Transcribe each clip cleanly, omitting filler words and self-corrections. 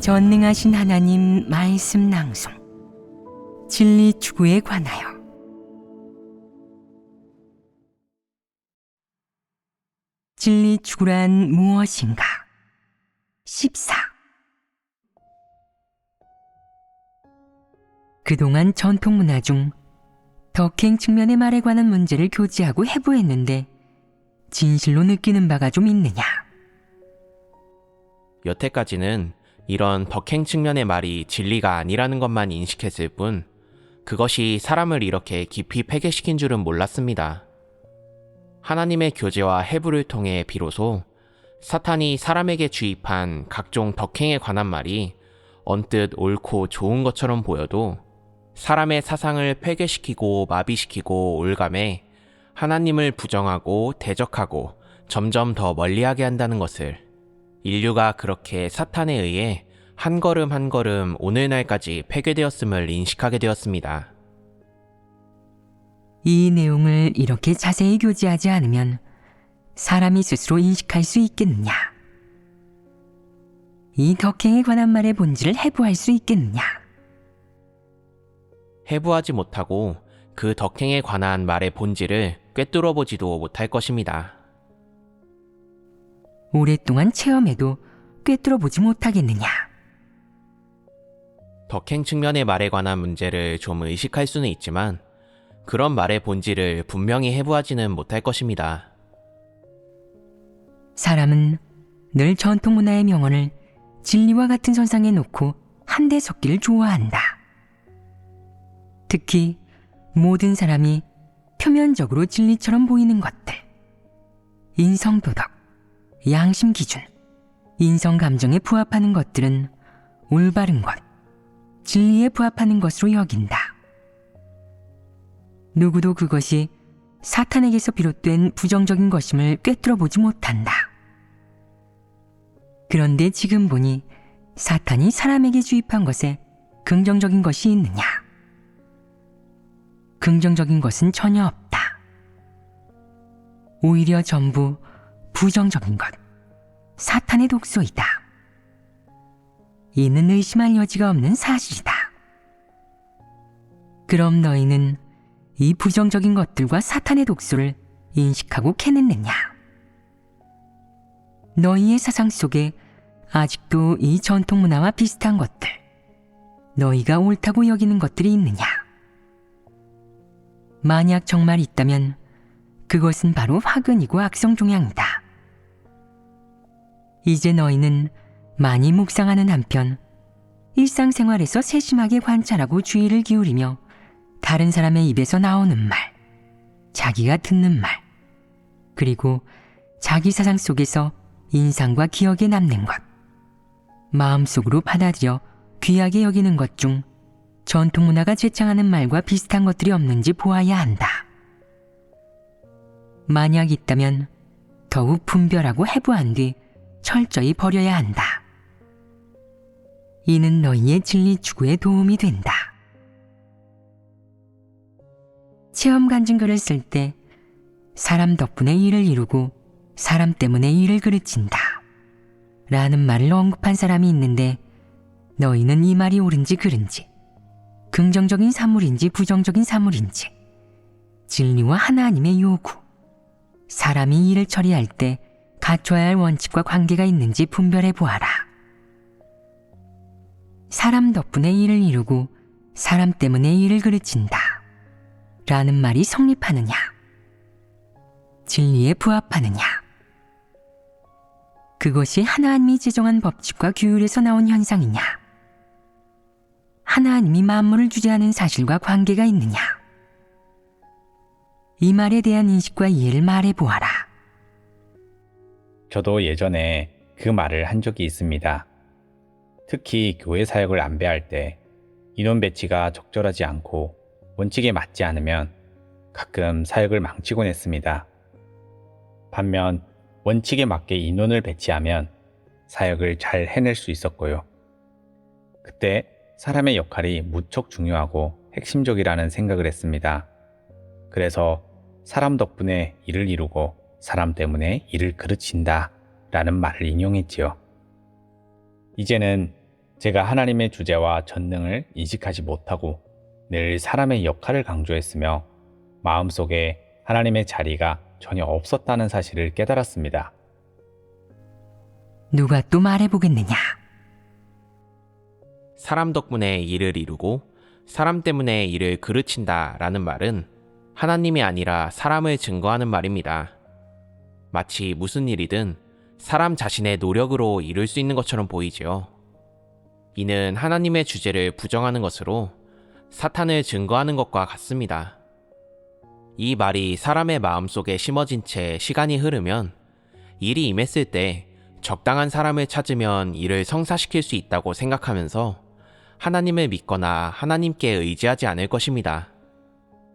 전능하신 하나님 말씀 낭송 진리 추구에 관하여 진리 추구란 무엇인가? 14. 그동안 전통문화 중 덕행 측면의 말에 관한 문제를 교지하고 해부했는데 진실로 느끼는 바가 좀 있느냐? 여태까지는 이런 덕행 측면의 말이 진리가 아니라는 것만 인식했을 뿐 그것이 사람을 이렇게 깊이 패괴시킨 줄은 몰랐습니다. 하나님의 교제와 해부를 통해 비로소 사탄이 사람에게 주입한 각종 덕행에 관한 말이 언뜻 옳고 좋은 것처럼 보여도 사람의 사상을 폐괴시키고 마비시키고 올감해 하나님을 부정하고 대적하고 점점 더 멀리하게 한다는 것을 인류가 그렇게 사탄에 의해 한 걸음 한 걸음 오늘날까지 폐괴되었음을 인식하게 되었습니다. 이 내용을 이렇게 자세히 교지하지 않으면 사람이 스스로 인식할 수 있겠느냐? 이 덕행에 관한 말의 본질을 해부할 수 있겠느냐? 해부하지 못하고 그 덕행에 관한 말의 본질을 꿰뚫어 보지도 못할 것입니다. 오랫동안 체험해도 꿰뚫어 보지 못하겠느냐? 덕행 측면의 말에 관한 문제를 좀 의식할 수는 있지만 그런 말의 본질을 분명히 해부하지는 못할 것입니다. 사람은 늘 전통 문화의 명언을 진리와 같은 선상에 놓고 한데 섞기를 좋아한다. 특히 모든 사람이 표면적으로 진리처럼 보이는 것들, 인성도덕, 양심기준, 인성감정에 부합하는 것들은 올바른 것, 진리에 부합하는 것으로 여긴다. 누구도 그것이 사탄에게서 비롯된 부정적인 것임을 꿰뚫어 보지 못한다. 그런데 지금 보니 사탄이 사람에게 주입한 것에 긍정적인 것이 있느냐? 긍정적인 것은 전혀 없다. 오히려 전부 부정적인 것, 사탄의 독소이다. 이는 의심할 여지가 없는 사실이다. 그럼 너희는 이 부정적인 것들과 사탄의 독소를 인식하고 캐냈느냐? 너희의 사상 속에 아직도 이 전통 문화와 비슷한 것들, 너희가 옳다고 여기는 것들이 있느냐? 만약 정말 있다면 그것은 바로 화근이고 악성 종양이다. 이제 너희는 많이 묵상하는 한편 일상생활에서 세심하게 관찰하고 주의를 기울이며 다른 사람의 입에서 나오는 말, 자기가 듣는 말, 그리고 자기 사상 속에서 인상과 기억에 남는 것, 마음속으로 받아들여 귀하게 여기는 것 중 전통 문화가 제창하는 말과 비슷한 것들이 없는지 보아야 한다. 만약 있다면 더욱 분별하고 해부한 뒤 철저히 버려야 한다. 이는 너희의 진리 추구에 도움이 된다. 체험 간증 글을 쓸 때 사람 덕분에 일을 이루고 사람 때문에 일을 그르친다 라는 말을 언급한 사람이 있는데 너희는 이 말이 옳은지 그른지, 긍정적인 사물인지 부정적인 사물인지, 진리와 하나님의 요구, 사람이 일을 처리할 때 갖춰야 할 원칙과 관계가 있는지 분별해 보아라. 사람 덕분에 일을 이루고 사람 때문에 일을 그르친다 라는 말이 성립하느냐? 진리에 부합하느냐? 그것이 하나님이 제정한 법칙과 규율에서 나온 현상이냐? 하나님이 만물을 주재하는 사실과 관계가 있느냐? 이 말에 대한 인식과 이해를 말해 보아라. 저도 예전에 그 말을 한 적이 있습니다. 특히 교회 사역을 안배할 때 인원 배치가 적절하지 않고 원칙에 맞지 않으면 가끔 사역을 망치곤 했습니다. 반면 원칙에 맞게 인원을 배치하면 사역을 잘 해낼 수 있었고요. 그때 사람의 역할이 무척 중요하고 핵심적이라는 생각을 했습니다. 그래서 사람 덕분에 일을 이루고 사람 때문에 일을 그르친다 라는 말을 인용했지요. 이제는 제가 하나님의 주제와 전능을 인식하지 못하고 늘 사람의 역할을 강조했으며 마음속에 하나님의 자리가 전혀 없었다는 사실을 깨달았습니다. 누가 또 말해보겠느냐? 사람 덕분에 일을 이루고 사람 때문에 일을 그르친다 라는 말은 하나님이 아니라 사람을 증거하는 말입니다. 마치 무슨 일이든 사람 자신의 노력으로 이룰 수 있는 것처럼 보이지요. 이는 하나님의 주제를 부정하는 것으로 사탄을 증거하는 것과 같습니다. 이 말이 사람의 마음속에 심어진 채 시간이 흐르면 일이 임했을 때 적당한 사람을 찾으면 일을 성사시킬 수 있다고 생각하면서 하나님을 믿거나 하나님께 의지하지 않을 것입니다.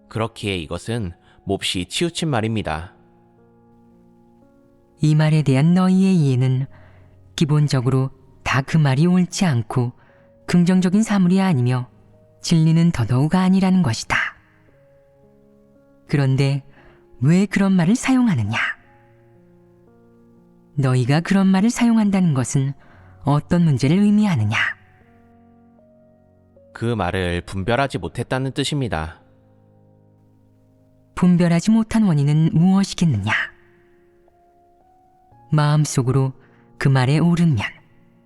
그렇기에 이것은 몹시 치우친 말입니다. 이 말에 대한 너희의 이해는 기본적으로 다 그 말이 옳지 않고 긍정적인 사물이 아니며 진리는 더더욱 아니라는 것이다. 그런데 왜 그런 말을 사용하느냐? 너희가 그런 말을 사용한다는 것은 어떤 문제를 의미하느냐? 그 말을 분별하지 못했다는 뜻입니다. 분별하지 못한 원인은 무엇이겠느냐? 마음속으로 그 말에 옳은 면,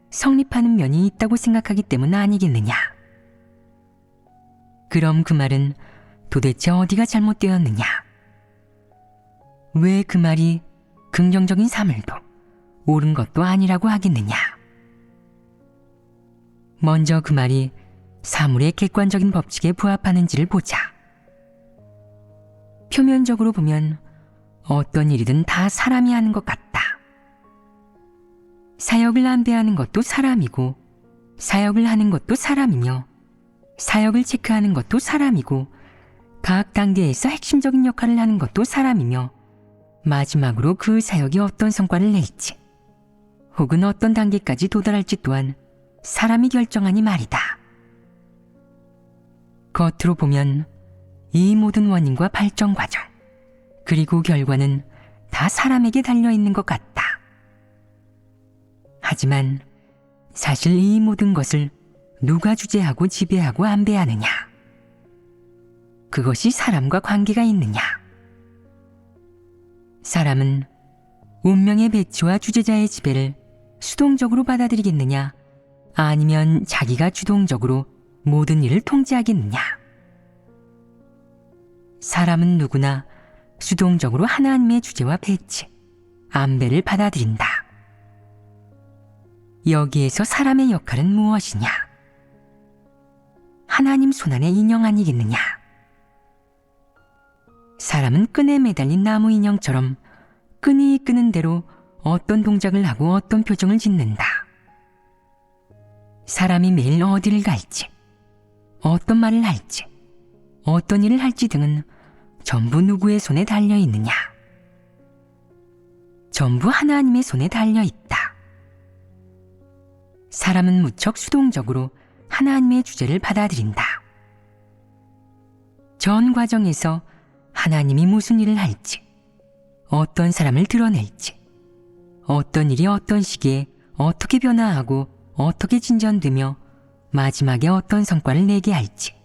성립하는 면이 있다고 생각하기 때문 아니겠느냐? 그럼 그 말은 도대체 어디가 잘못되었느냐? 왜 그 말이 긍정적인 사물도 옳은 것도 아니라고 하겠느냐? 먼저 그 말이 사물의 객관적인 법칙에 부합하는지를 보자. 표면적으로 보면 어떤 일이든 다 사람이 하는 것 같다. 사역을 안배하는 것도 사람이고, 사역을 하는 것도 사람이며, 사역을 체크하는 것도 사람이고, 각 단계에서 핵심적인 역할을 하는 것도 사람이며, 마지막으로 그 사역이 어떤 성과를 낼지, 혹은 어떤 단계까지 도달할지 또한 사람이 결정하니 말이다. 겉으로 보면 이 모든 원인과 발전 과정, 그리고 결과는 다 사람에게 달려있는 것 같다. 하지만 사실 이 모든 것을 누가 주재하고 지배하고 안배하느냐? 그것이 사람과 관계가 있느냐? 사람은 운명의 배치와 주재자의 지배를 수동적으로 받아들이겠느냐? 아니면 자기가 주동적으로 모든 일을 통제하겠느냐? 사람은 누구나 수동적으로 하나님의 주재와 배치, 안배를 받아들인다. 여기에서 사람의 역할은 무엇이냐? 하나님 손안의 인형 아니겠느냐? 사람은 끈에 매달린 나무 인형처럼 끈이 끄는 대로 어떤 동작을 하고 어떤 표정을 짓는다. 사람이 매일 어디를 갈지, 어떤 말을 할지, 어떤 일을 할지 등은 전부 누구의 손에 달려 있느냐? 전부 하나님의 손에 달려 있다. 사람은 무척 수동적으로 하나님의 주제를 받아들인다. 전 과정에서 하나님이 무슨 일을 할지, 어떤 사람을 드러낼지, 어떤 일이 어떤 시기에 어떻게 변화하고 어떻게 진전되며 마지막에 어떤 성과를 내게 할지,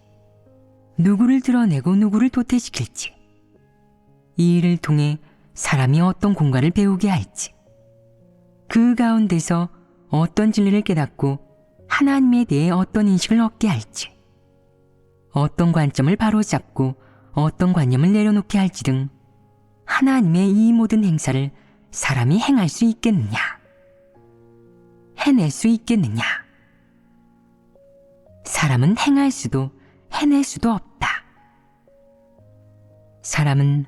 누구를 드러내고 누구를 도태시킬지, 이 일을 통해 사람이 어떤 공과를 배우게 할지, 그 가운데서 어떤 진리를 깨닫고 하나님에 대해 어떤 인식을 얻게 할지, 어떤 관점을 바로잡고 어떤 관념을 내려놓게 할지 등 하나님의 이 모든 행사를 사람이 행할 수 있겠느냐? 해낼 수 있겠느냐? 사람은 행할 수도 해낼 수도 없다. 사람은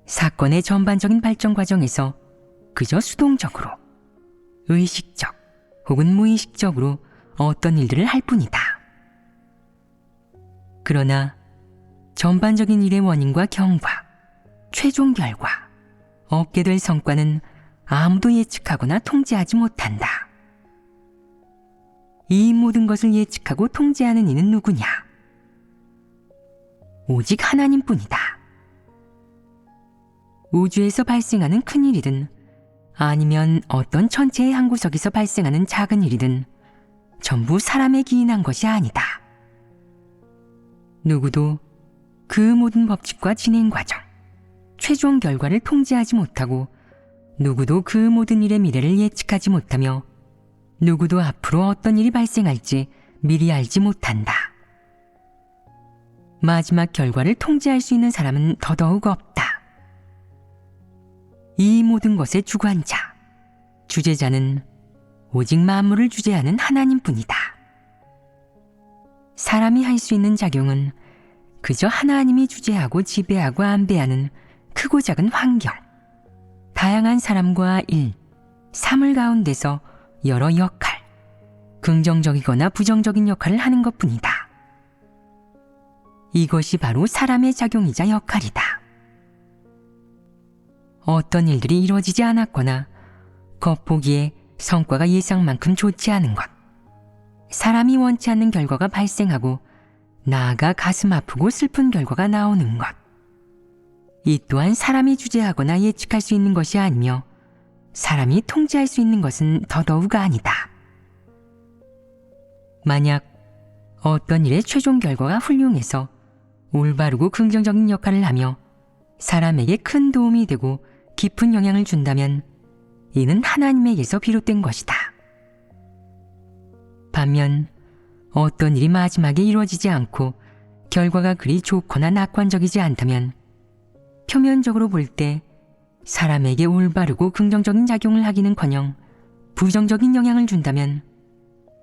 사건의 전반적인 발전 과정에서 그저 수동적으로, 의식적 혹은 무의식적으로 어떤 일들을 할 뿐이다. 그러나 전반적인 일의 원인과 경과, 최종 결과, 얻게 될 성과는 아무도 예측하거나 통제하지 못한다. 이 모든 것을 예측하고 통제하는 이는 누구냐? 오직 하나님뿐이다. 우주에서 발생하는 큰 일이든 아니면 어떤 천체의 한 구석에서 발생하는 작은 일이든 전부 사람에 기인한 것이 아니다. 누구도 그 모든 법칙과 진행 과정, 최종 결과를 통제하지 못하고 누구도 그 모든 일의 미래를 예측하지 못하며 누구도 앞으로 어떤 일이 발생할지 미리 알지 못한다. 마지막 결과를 통제할 수 있는 사람은 더더욱 없다. 이 모든 것의 주관자, 주재자는 오직 만물을 주재하는 하나님뿐이다. 사람이 할 수 있는 작용은 그저 하나님이 주재하고 지배하고 안배하는 크고 작은 환경, 다양한 사람과 일, 사물 가운데서 여러 역할, 긍정적이거나 부정적인 역할을 하는 것뿐이다. 이것이 바로 사람의 작용이자 역할이다. 어떤 일들이 이루어지지 않았거나 겉보기에 성과가 예상만큼 좋지 않은 것, 사람이 원치 않는 결과가 발생하고 나아가 가슴 아프고 슬픈 결과가 나오는 것, 이 또한 사람이 주재하거나 예측할 수 있는 것이 아니며 사람이 통제할 수 있는 것은 더더욱 아니다. 만약 어떤 일의 최종 결과가 훌륭해서 올바르고 긍정적인 역할을 하며 사람에게 큰 도움이 되고 깊은 영향을 준다면 이는 하나님에게서 비롯된 것이다. 반면 어떤 일이 마지막에 이루어지지 않고 결과가 그리 좋거나 낙관적이지 않다면 표면적으로 볼 때 사람에게 올바르고 긍정적인 작용을 하기는커녕 부정적인 영향을 준다면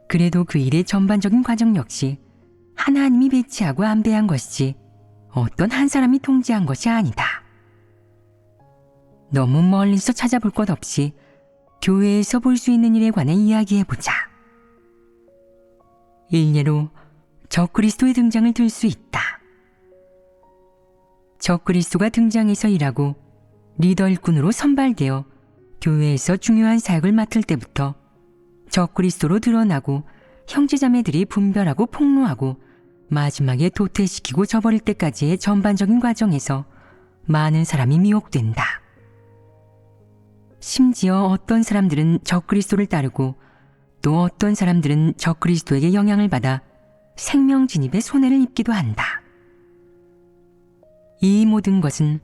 그래도 그 일의 전반적인 과정 역시 하나님이 배치하고 안배한 것이지 어떤 한 사람이 통제한 것이 아니다. 너무 멀리서 찾아볼 것 없이 교회에서 볼 수 있는 일에 관해 이야기해보자. 일례로 적그리스도의 등장을 들 수 있다. 적그리스도가 등장해서 일하고 리더 일꾼으로 선발되어 교회에서 중요한 사역을 맡을 때부터 적그리스도로 드러나고 형제자매들이 분별하고 폭로하고 마지막에 도태시키고 저버릴 때까지의 전반적인 과정에서 많은 사람이 미혹된다. 심지어 어떤 사람들은 적그리스도를 따르고 또 어떤 사람들은 적그리스도에게 영향을 받아 생명 진입에 손해를 입기도 한다. 이 모든 것은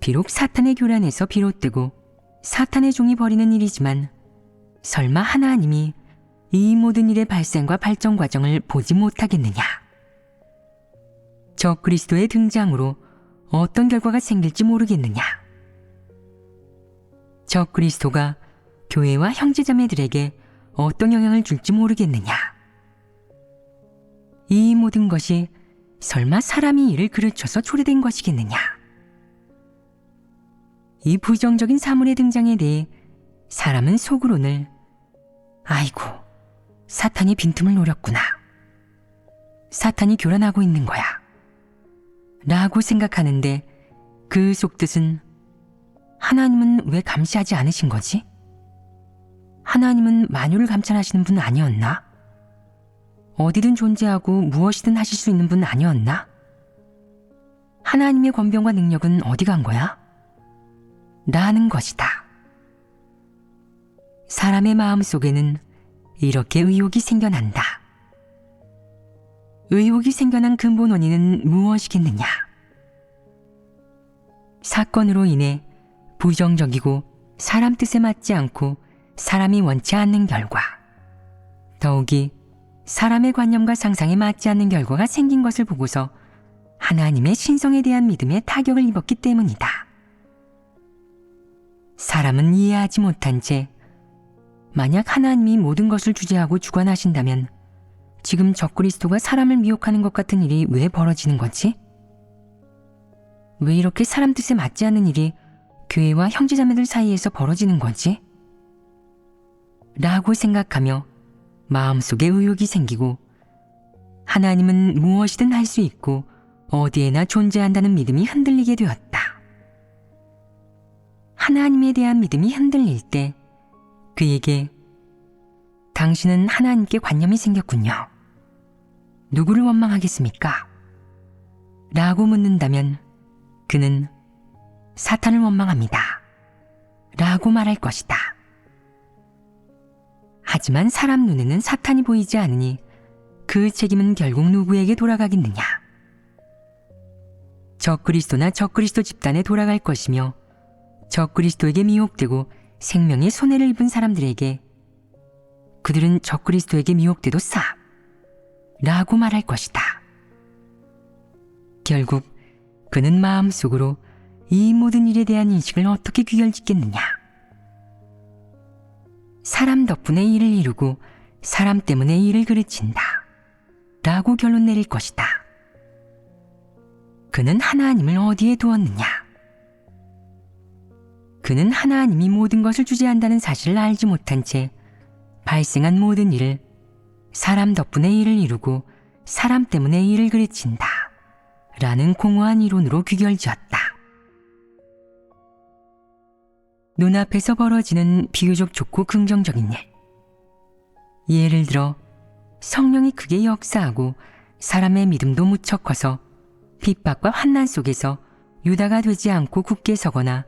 비록 사탄의 교란에서 비롯되고 사탄의 종이 벌이는 일이지만 설마 하나님이 이 모든 일의 발생과 발전 과정을 보지 못하겠느냐? 적그리스도의 등장으로 어떤 결과가 생길지 모르겠느냐? 적그리스도가 교회와 형제자매들에게 어떤 영향을 줄지 모르겠느냐? 이 모든 것이 설마 사람이 이를 그르쳐서 초래된 것이겠느냐? 이 부정적인 사물의 등장에 대해 사람은 속으로는 아이고, 사탄이 빈틈을 노렸구나. 사탄이 교란하고 있는 거야. 라고 생각하는데 그 속뜻은 하나님은 왜 감시하지 않으신 거지? 하나님은 만유를 감찰하시는 분 아니었나? 어디든 존재하고 무엇이든 하실 수 있는 분 아니었나? 하나님의 권병과 능력은 어디 간 거야? 라는 것이다. 사람의 마음 속에는 이렇게 의혹이 생겨난다. 의혹이 생겨난 근본 원인은 무엇이겠느냐? 사건으로 인해 부정적이고 사람 뜻에 맞지 않고 사람이 원치 않는 결과, 더욱이 사람의 관념과 상상에 맞지 않는 결과가 생긴 것을 보고서 하나님의 신성에 대한 믿음에 타격을 입었기 때문이다. 사람은 이해하지 못한 채 만약 하나님이 모든 것을 주재하고 주관하신다면 지금 적그리스도가 사람을 미혹하는 것 같은 일이 왜 벌어지는 거지? 왜 이렇게 사람 뜻에 맞지 않는 일이 교회와 형제자매들 사이에서 벌어지는 거지? 라고 생각하며 마음속에 의혹이 생기고 하나님은 무엇이든 할 수 있고 어디에나 존재한다는 믿음이 흔들리게 되었다. 하나님에 대한 믿음이 흔들릴 때 그에게 당신은 하나님께 관념이 생겼군요. 누구를 원망하겠습니까? 라고 묻는다면 그는 사탄을 원망합니다. 라고 말할 것이다. 하지만 사람 눈에는 사탄이 보이지 않으니 그 책임은 결국 누구에게 돌아가겠느냐? 적그리스도나 적그리스도 집단에 돌아갈 것이며 적그리스도에게 미혹되고 생명의 손해를 입은 사람들에게 그들은 적그리스도에게 미혹돼도 싸 라고 말할 것이다. 결국 그는 마음속으로 이 모든 일에 대한 인식을 어떻게 귀결짓겠느냐? 사람 덕분에 일을 이루고 사람 때문에 일을 그르친다 라고 결론 내릴 것이다. 그는 하나님을 어디에 두었느냐? 그는 하나님이 모든 것을 주재한다는 사실을 알지 못한 채 발생한 모든 일을 사람 덕분에 일을 이루고 사람 때문에 일을 그르친다 라는 공허한 이론으로 귀결지었다. 눈앞에서 벌어지는 비교적 좋고 긍정적인 일. 예를 들어 성령이 크게 역사하고 사람의 믿음도 무척 커서 핍박과 환난 속에서 유다가 되지 않고 굳게 서거나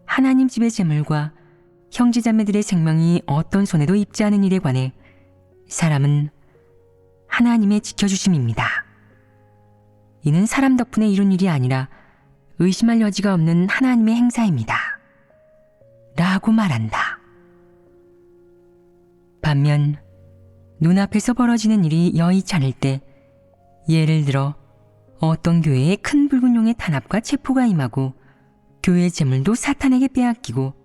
하나님 집의 재물과 형제자매들의 생명이 어떤 손해도 입지 않은 일에 관해 사람은 하나님의 지켜주심입니다. 이는 사람 덕분에 이룬 일이 아니라 의심할 여지가 없는 하나님의 행사입니다. 라고 말한다. 반면 눈앞에서 벌어지는 일이 여의치 않을 때, 예를 들어 어떤 교회에 큰 붉은 용의 탄압과 체포가 임하고 교회 재물도 사탄에게 빼앗기고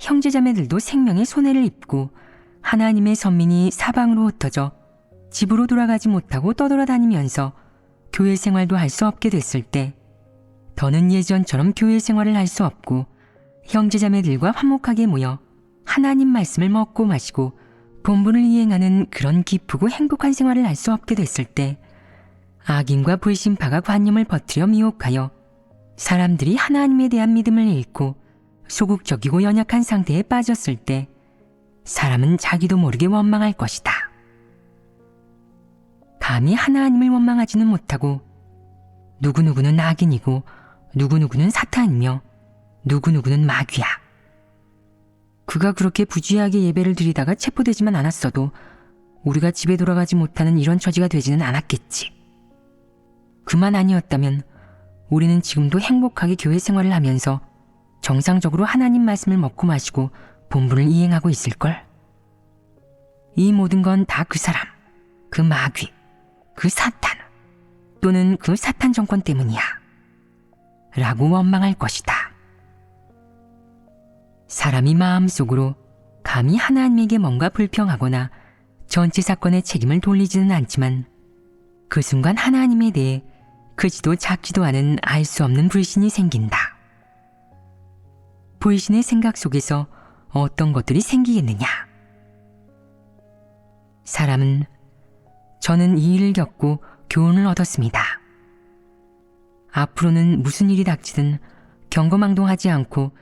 형제자매들도 생명의 손해를 입고 하나님의 선민이 사방으로 흩어져 집으로 돌아가지 못하고 떠돌아다니면서 교회 생활도 할 수 없게 됐을 때, 더는 예전처럼 교회 생활을 할 수 없고 형제자매들과 화목하게 모여 하나님 말씀을 먹고 마시고 본분을 이행하는 그런 기쁘고 행복한 생활을 할 수 없게 됐을 때, 악인과 불신파가 관념을 퍼뜨려 미혹하여 사람들이 하나님에 대한 믿음을 잃고 소극적이고 연약한 상태에 빠졌을 때 사람은 자기도 모르게 원망할 것이다. 감히 하나님을 원망하지는 못하고 누구누구는 악인이고 누구누구는 사탄이며 누구누구는 마귀야. 그가 그렇게 부주의하게 예배를 드리다가 체포되지만 않았어도 우리가 집에 돌아가지 못하는 이런 처지가 되지는 않았겠지. 그만 아니었다면 우리는 지금도 행복하게 교회 생활을 하면서 정상적으로 하나님 말씀을 먹고 마시고 본분을 이행하고 있을걸. 이 모든 건 다 그 사람, 그 마귀, 그 사탄 또는 그 사탄 정권 때문이야 라고 원망할 것이다. 사람이 마음속으로 감히 하나님에게 뭔가 불평하거나 전체 사건의 책임을 돌리지는 않지만 그 순간 하나님에 대해 크지도 작지도 않은 알 수 없는 불신이 생긴다. 불신의 생각 속에서 어떤 것들이 생기겠느냐? 사람은 저는 이 일을 겪고 교훈을 얻었습니다. 앞으로는 무슨 일이 닥치든 경거망동하지 않고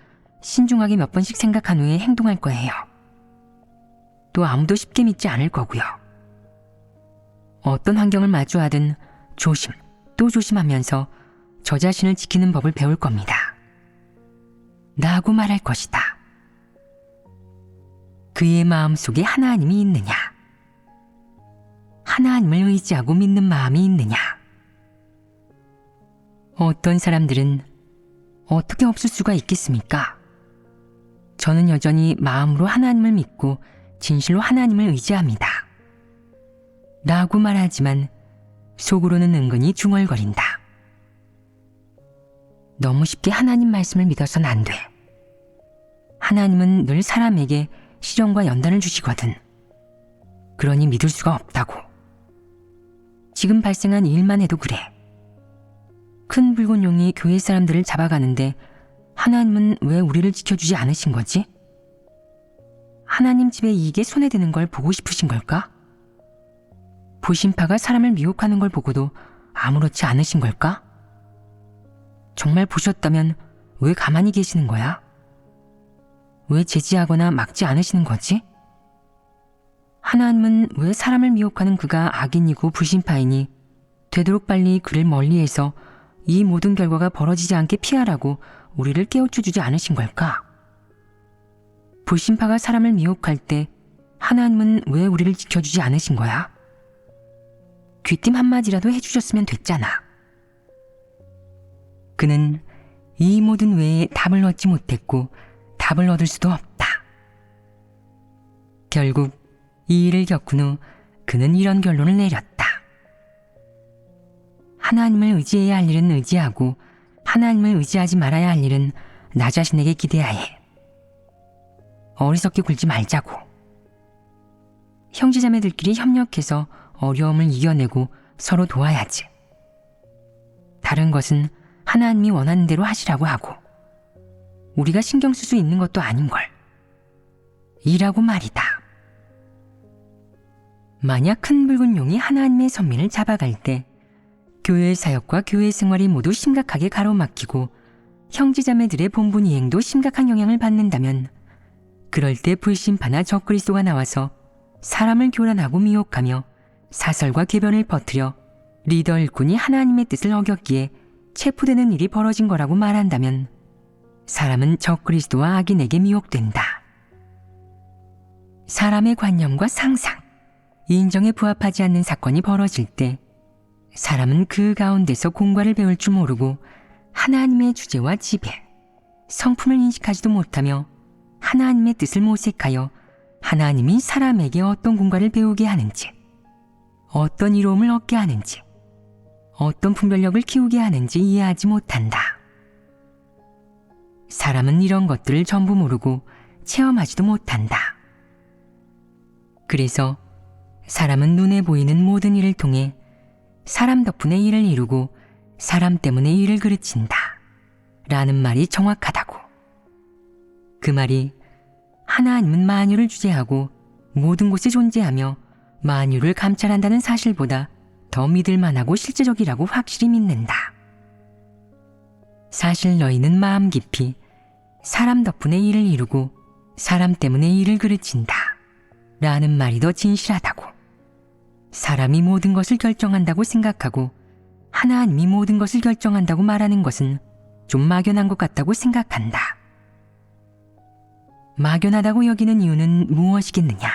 신중하게 몇 번씩 생각한 후에 행동할 거예요. 또 아무도 쉽게 믿지 않을 거고요. 어떤 환경을 마주하든 조심 또 조심하면서 저 자신을 지키는 법을 배울 겁니다. 라고 말할 것이다. 그의 마음속에 하나님이 있느냐? 하나님을 의지하고 믿는 마음이 있느냐? 어떤 사람들은 어떻게 없을 수가 있겠습니까? 저는 여전히 마음으로 하나님을 믿고 진실로 하나님을 의지합니다. 라고 말하지만 속으로는 은근히 중얼거린다. 너무 쉽게 하나님 말씀을 믿어서는 안 돼. 하나님은 늘 사람에게 시련과 연단을 주시거든. 그러니 믿을 수가 없다고. 지금 발생한 일만 해도 그래. 큰 붉은 용이 교회 사람들을 잡아가는데 하나님은 왜 우리를 지켜주지 않으신 거지? 하나님 집의 이익에 손해되는 걸 보고 싶으신 걸까? 불신파가 사람을 미혹하는 걸 보고도 아무렇지 않으신 걸까? 정말 보셨다면 왜 가만히 계시는 거야? 왜 제지하거나 막지 않으시는 거지? 하나님은 왜 사람을 미혹하는 그가 악인이고 불신파이니 되도록 빨리 그를 멀리해서 이 모든 결과가 벌어지지 않게 피하라고 우리를 깨우쳐 주지 않으신 걸까? 불신파가 사람을 미혹할 때 하나님은 왜 우리를 지켜주지 않으신 거야? 귀띔 한마디라도 해주셨으면 됐잖아. 그는 이 모든 외에 답을 얻지 못했고 답을 얻을 수도 없다. 결국 이 일을 겪은 후 그는 이런 결론을 내렸다. 하나님을 의지해야 할 일은 의지하고 하나님을 의지하지 말아야 할 일은 나 자신에게 기대야 해. 어리석게 굴지 말자고. 형제자매들끼리 협력해서 어려움을 이겨내고 서로 도와야지. 다른 것은 하나님이 원하는 대로 하시라고 하고 우리가 신경 쓸 수 있는 것도 아닌걸. 이라고 말이다. 만약 큰 붉은 용이 하나님의 선민을 잡아갈 때 교회의 사역과 교회 생활이 모두 심각하게 가로막히고 형제자매들의 본분 이행도 심각한 영향을 받는다면 그럴 때 불신파나 적그리스도가 나와서 사람을 교란하고 미혹하며 사설과 궤변을 퍼뜨려 리더 일꾼이 하나님의 뜻을 어겼기에 체포되는 일이 벌어진 거라고 말한다면 사람은 적그리스도와 악인에게 미혹된다. 사람의 관념과 상상, 인정에 부합하지 않는 사건이 벌어질 때 사람은 그 가운데서 공과를 배울 줄 모르고 하나님의 주제와 지배, 성품을 인식하지도 못하며 하나님의 뜻을 모색하여 하나님이 사람에게 어떤 공과를 배우게 하는지, 어떤 이로움을 얻게 하는지, 어떤 분별력을 키우게 하는지 이해하지 못한다. 사람은 이런 것들을 전부 모르고 체험하지도 못한다. 그래서 사람은 눈에 보이는 모든 일을 통해 사람 덕분에 일을 이루고 사람 때문에 일을 그르친다. 라는 말이 정확하다고. 그 말이 하나님은 만유를 주재하고 모든 곳에 존재하며 만유를 감찰한다는 사실보다 더 믿을 만하고 실제적이라고 확실히 믿는다. 사실 너희는 마음 깊이 사람 덕분에 일을 이루고 사람 때문에 일을 그르친다. 라는 말이 더 진실하다고. 사람이 모든 것을 결정한다고 생각하고 하나님이 모든 것을 결정한다고 말하는 것은 좀 막연한 것 같다고 생각한다. 막연하다고 여기는 이유는 무엇이겠느냐?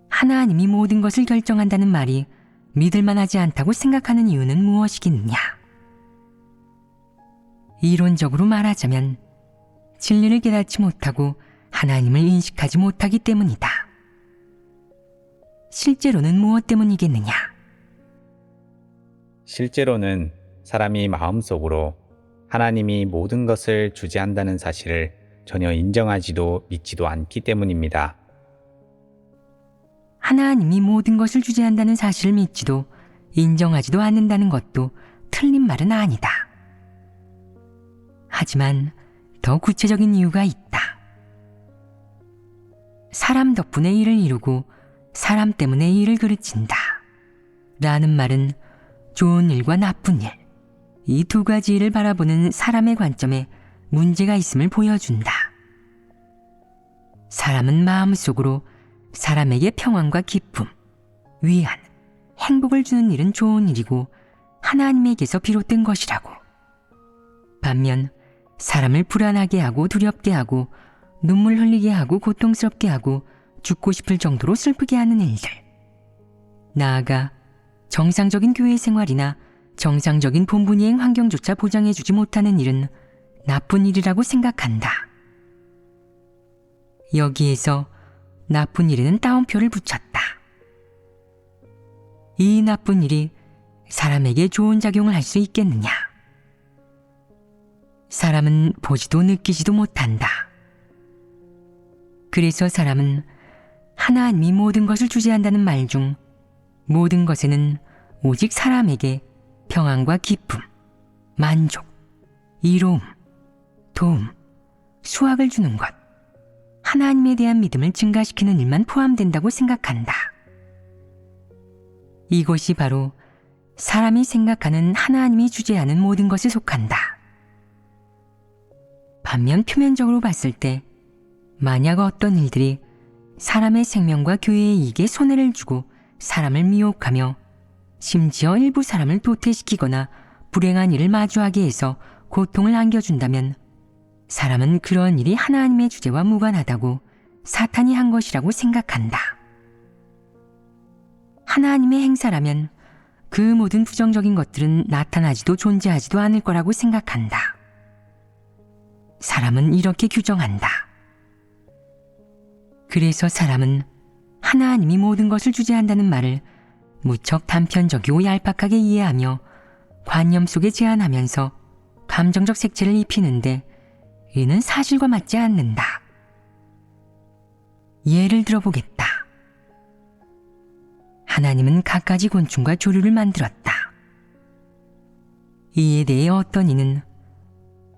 하나님이 모든 것을 결정한다는 말이 믿을만하지 않다고 생각하는 이유는 무엇이겠느냐? 이론적으로 말하자면 진리를 깨닫지 못하고 하나님을 인식하지 못하기 때문이다. 실제로는 무엇 때문이겠느냐? 실제로는 사람이 마음속으로 하나님이 모든 것을 주재한다는 사실을 전혀 인정하지도 믿지도 않기 때문입니다. 하나님이 모든 것을 주재한다는 사실을 믿지도 인정하지도 않는다는 것도 틀린 말은 아니다. 하지만 더 구체적인 이유가 있다. 사람 덕분에 일을 이루고 사람 때문에 일을 그르친다. 라는 말은 좋은 일과 나쁜 일, 이 두 가지 일을 바라보는 사람의 관점에 문제가 있음을 보여준다. 사람은 마음속으로 사람에게 평안과 기쁨, 위안, 행복을 주는 일은 좋은 일이고 하나님에게서 비롯된 것이라고. 반면 사람을 불안하게 하고 두렵게 하고 눈물 흘리게 하고 고통스럽게 하고 죽고 싶을 정도로 슬프게 하는 일들, 나아가 정상적인 교회 생활이나 정상적인 본분이행 환경조차 보장해주지 못하는 일은 나쁜 일이라고 생각한다. 여기에서 나쁜 일에는 따옴표를 붙였다. 이 나쁜 일이 사람에게 좋은 작용을 할 수 있겠느냐? 사람은 보지도 느끼지도 못한다. 그래서 사람은 하나님이 모든 것을 주재한다는 말 중 모든 것에는 오직 사람에게 평안과 기쁨, 만족, 이로움, 도움, 수확을 주는 것, 하나님에 대한 믿음을 증가시키는 일만 포함된다고 생각한다. 이것이 바로 사람이 생각하는 하나님이 주재하는 모든 것에 속한다. 반면 표면적으로 봤을 때 만약 어떤 일들이 사람의 생명과 교회의 이익에 손해를 주고 사람을 미혹하며 심지어 일부 사람을 도태시키거나 불행한 일을 마주하게 해서 고통을 안겨준다면 사람은 그런 일이 하나님의 주제와 무관하다고 사탄이 한 것이라고 생각한다. 하나님의 행사라면 그 모든 부정적인 것들은 나타나지도 존재하지도 않을 거라고 생각한다. 사람은 이렇게 규정한다. 그래서 사람은 하나님이 모든 것을 주재한다는 말을 무척 단편적이고 얄팍하게 이해하며 관념 속에 제한하면서 감정적 색채를 입히는데 이는 사실과 맞지 않는다. 예를 들어보겠다. 하나님은 갖가지 곤충과 조류를 만들었다. 이에 대해 어떤 이는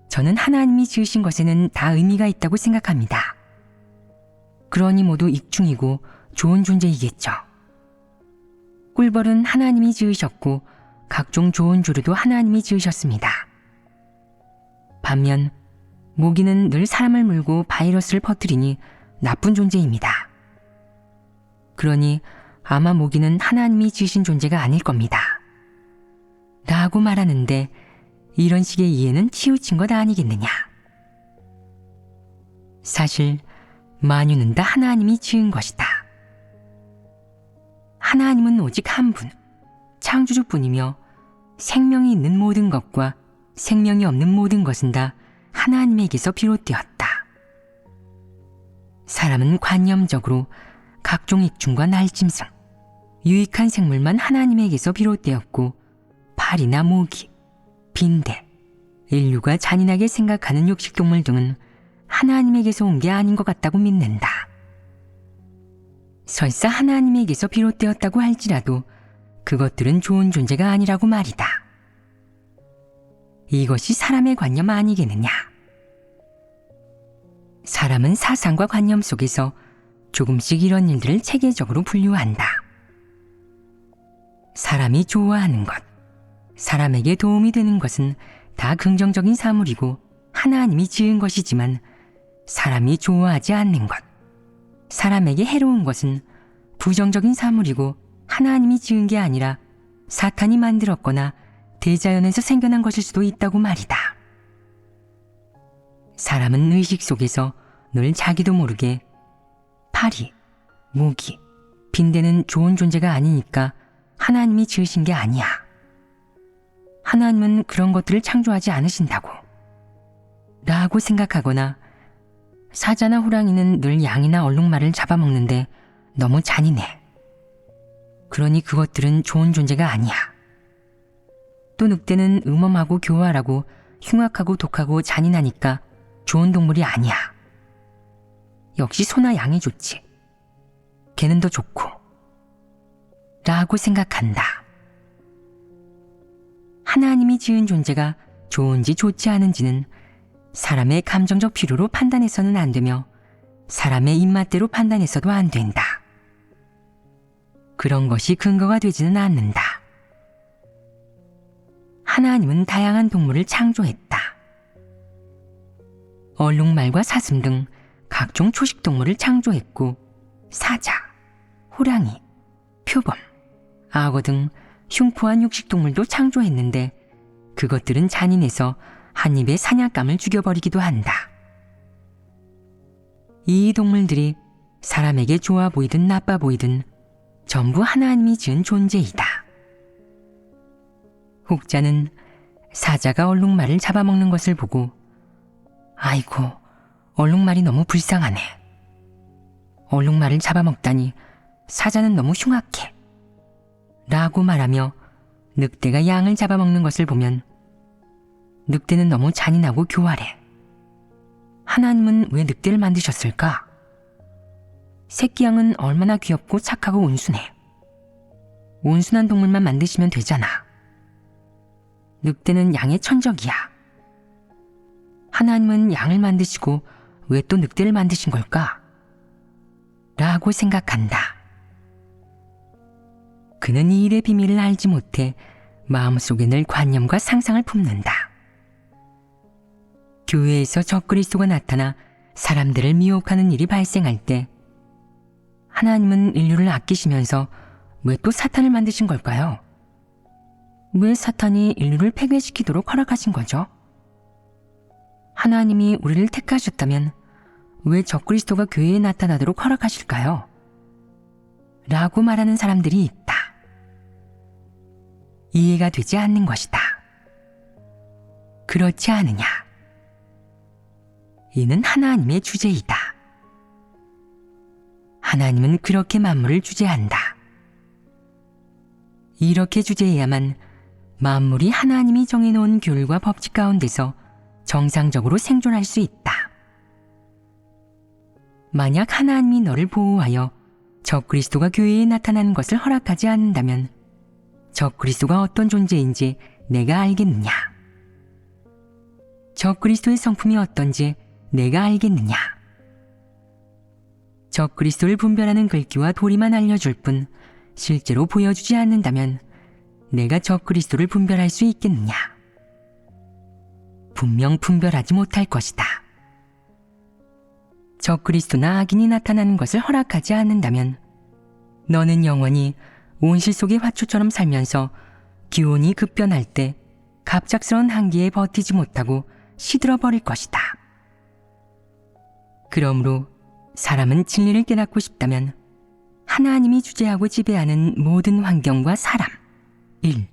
저는 하나님이 지으신 것에는 다 의미가 있다고 생각합니다. 그러니 모두 익충이고 좋은 존재이겠죠. 꿀벌은 하나님이 지으셨고 각종 좋은 조류도 하나님이 지으셨습니다. 반면 모기는 늘 사람을 물고 바이러스를 퍼뜨리니 나쁜 존재입니다. 그러니 아마 모기는 하나님이 지으신 존재가 아닐 겁니다. 라고 말하는데 이런 식의 이해는 치우친 것 아니겠느냐. 사실 만유는 다 하나님이 지은 것이다. 하나님은 오직 한 분, 창조주뿐이며 생명이 있는 모든 것과 생명이 없는 모든 것은 다 하나님에게서 비롯되었다. 사람은 관념적으로 각종 익충과 날짐승, 유익한 생물만 하나님에게서 비롯되었고 파리나 모기, 빈대, 인류가 잔인하게 생각하는 육식동물 등은 하나님에게서 온 게 아닌 것 같다고 믿는다. 설사 하나님에게서 비롯되었다고 할지라도 그것들은 좋은 존재가 아니라고 말이다. 이것이 사람의 관념 아니겠느냐. 사람은 사상과 관념 속에서 조금씩 이런 일들을 체계적으로 분류한다. 사람이 좋아하는 것, 사람에게 도움이 되는 것은 다 긍정적인 사물이고 하나님이 지은 것이지만 사람이 좋아하지 않는 것, 사람에게 해로운 것은 부정적인 사물이고 하나님이 지은 게 아니라 사탄이 만들었거나 대자연에서 생겨난 것일 수도 있다고 말이다. 사람은 의식 속에서 늘 자기도 모르게 파리, 모기, 빈대는 좋은 존재가 아니니까 하나님이 지으신 게 아니야. 하나님은 그런 것들을 창조하지 않으신다고. 라고 생각하거나 사자나 호랑이는 늘 양이나 얼룩말을 잡아먹는데 너무 잔인해. 그러니 그것들은 좋은 존재가 아니야. 또 늑대는 음험하고 교활하고 흉악하고 독하고 잔인하니까 좋은 동물이 아니야. 역시 소나 양이 좋지. 걔는 더 좋고. 라고 생각한다. 하나님이 지은 존재가 좋은지 좋지 않은지는 사람의 감정적 필요로 판단해서는 안 되며 사람의 입맛대로 판단해서도 안 된다. 그런 것이 근거가 되지는 않는다. 하나님은 다양한 동물을 창조했다. 얼룩말과 사슴 등 각종 초식동물을 창조했고 사자, 호랑이, 표범, 악어 등 흉포한 육식동물도 창조했는데 그것들은 잔인해서 한 입에 사냥감을 죽여버리기도 한다. 이 동물들이 사람에게 좋아 보이든 나빠 보이든 전부 하나님이 지은 존재이다. 혹자는 사자가 얼룩말을 잡아먹는 것을 보고 아이고, 얼룩말이 너무 불쌍하네. 얼룩말을 잡아먹다니 사자는 너무 흉악해. 라고 말하며 늑대가 양을 잡아먹는 것을 보면 늑대는 너무 잔인하고 교활해. 하나님은 왜 늑대를 만드셨을까? 새끼 양은 얼마나 귀엽고 착하고 온순해. 온순한 동물만 만드시면 되잖아. 늑대는 양의 천적이야. 하나님은 양을 만드시고 왜 또 늑대를 만드신 걸까? 라고 생각한다. 그는 이 일의 비밀을 알지 못해 마음속에 늘 관념과 상상을 품는다. 교회에서 적그리스도가 나타나 사람들을 미혹하는 일이 발생할 때 하나님은 인류를 아끼시면서 왜 또 사탄을 만드신 걸까요? 왜 사탄이 인류를 폐괴시키도록 허락하신 거죠? 하나님이 우리를 택하셨다면 왜 적그리스도가 교회에 나타나도록 허락하실까요? 라고 말하는 사람들이 있다. 이해가 되지 않는 것이다. 그렇지 않으냐? 이는 하나님의 주제이다. 하나님은 그렇게 만물을 주재한다. 이렇게 주재해야만 만물이 하나님이 정해놓은 규율과 법칙 가운데서 정상적으로 생존할 수 있다. 만약 하나님이 너를 보호하여 적그리스도가 교회에 나타나는 것을 허락하지 않는다면 적그리스도가 어떤 존재인지 내가 알겠느냐? 적그리스도의 성품이 어떤지 내가 알겠느냐? 적그리스도를 분별하는 글귀와 도리만 알려줄 뿐 실제로 보여주지 않는다면 내가 적그리스도를 분별할 수 있겠느냐? 분명 분별하지 못할 것이다. 적그리스도나 악인이 나타나는 것을 허락하지 않는다면 너는 영원히 온실 속의 화초처럼 살면서 기온이 급변할 때 갑작스러운 한기에 버티지 못하고 시들어버릴 것이다. 그러므로 사람은 진리를 깨닫고 싶다면 하나님이 주재하고 지배하는 모든 환경과 사람, 일,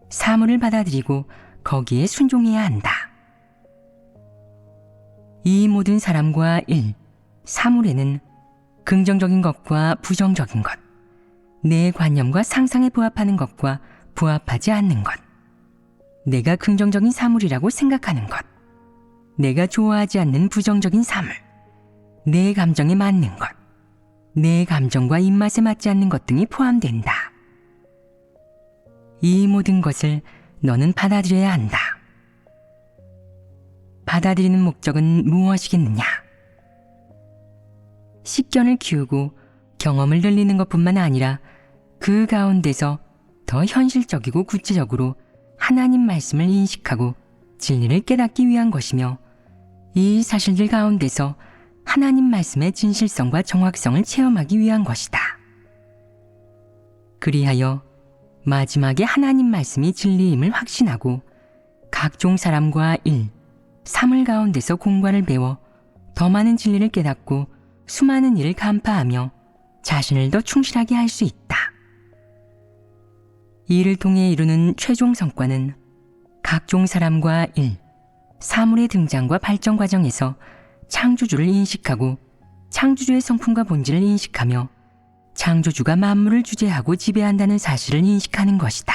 사물을 받아들이고 거기에 순종해야 한다. 이 모든 사람과 일, 사물에는 긍정적인 것과 부정적인 것, 내 관념과 상상에 부합하는 것과 부합하지 않는 것, 내가 긍정적인 사물이라고 생각하는 것, 내가 좋아하지 않는 부정적인 사물, 내 감정에 맞는 것, 내 감정과 입맛에 맞지 않는 것 등이 포함된다. 이 모든 것을 너는 받아들여야 한다. 받아들이는 목적은 무엇이겠느냐? 식견을 키우고 경험을 늘리는 것뿐만 아니라 그 가운데서 더 현실적이고 구체적으로 하나님 말씀을 인식하고 진리를 깨닫기 위한 것이며 이 사실들 가운데서 하나님 말씀의 진실성과 정확성을 체험하기 위한 것이다. 그리하여 마지막에 하나님 말씀이 진리임을 확신하고 각종 사람과 일, 사물 가운데서 공과를 배워 더 많은 진리를 깨닫고 수많은 일을 간파하며 자신을 더 충실하게 할 수 있다. 이를 통해 이루는 최종 성과는 각종 사람과 일, 사물의 등장과 발전 과정에서 창조주를 인식하고 창조주의 성품과 본질을 인식하며 창조주가 만물을 주재하고 지배한다는 사실을 인식하는 것이다.